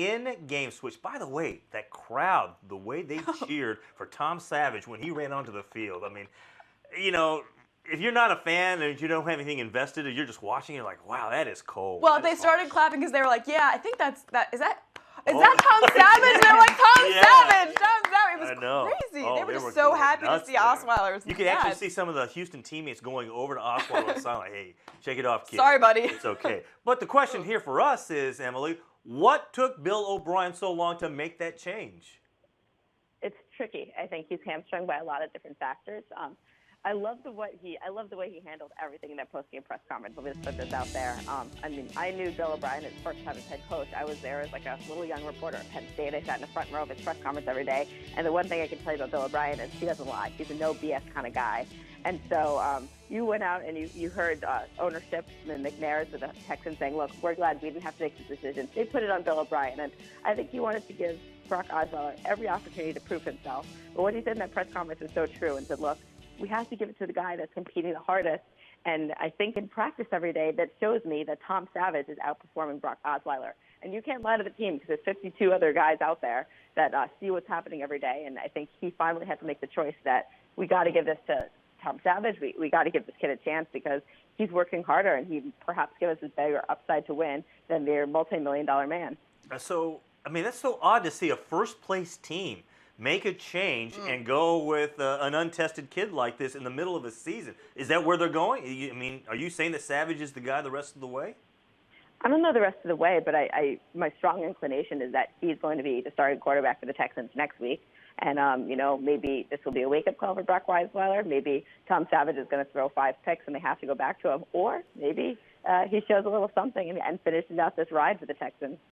in-game switch. By the way, that crowd, the way they cheered for Tom Savage when he ran onto the field. I mean, you know, if you're not a fan and you don't have anything invested and you're just watching, you're like, wow, that is cold. Well, that they is started harsh. clapping because they were like, yeah, I think is that Tom Savage? And they were like, Tom Savage! Tom Savage! It was I know. crazy. Oh, they were just going so happy to nuts see there. Osweiler. You can actually see some of the Houston teammates going over to Osweiler and saying, like, hey, shake it off, kid. Sorry, buddy. It's okay. But the question here for us is, Emily, what took Bill O'Brien so long to make that change? It's tricky. I think he's hamstrung by a lot of different factors. I love the way he handled everything in that post-game press conference. Let me just put this out there. I mean, I knew Bill O'Brien his first time as head coach. I was there as like a little young reporter at Penn State. I sat in the front row of his press conference every day. And the one thing I can tell you about Bill O'Brien is he doesn't lie. He's a no BS kind of guy. And so you went out and you heard ownership and McNair's of the Texans saying, look, we're glad we didn't have to make this decision. They put it on Bill O'Brien. And I think he wanted to give Brock Ostweiler every opportunity to prove himself. But what he said in that press conference was so true and said, look, we have to give it to the guy that's competing the hardest. And I think in practice every day, that shows me that Tom Savage is outperforming Brock Ostweiler. And you can't lie to the team because there's 52 other guys out there that see what's happening every day. And I think he finally had to make the choice that we got to give this to Tom Savage. We got to give this kid a chance because he's working harder and he perhaps give us a bigger upside to win than their multi-million-dollar man. So, I mean, that's so odd to see a first-place team make a change and go with an untested kid like this in the middle of a season. Is that where they're going? I mean, are you saying that Savage is the guy the rest of the way? I don't know the rest of the way, but my strong inclination is that he's going to be the starting quarterback for the Texans next week. And, you know, maybe this will be a wake-up call for Brock Ostweiler. Maybe Tom Savage is going to throw 5 picks and they have to go back to him. Or maybe he shows a little something and finishes out this ride for the Texans.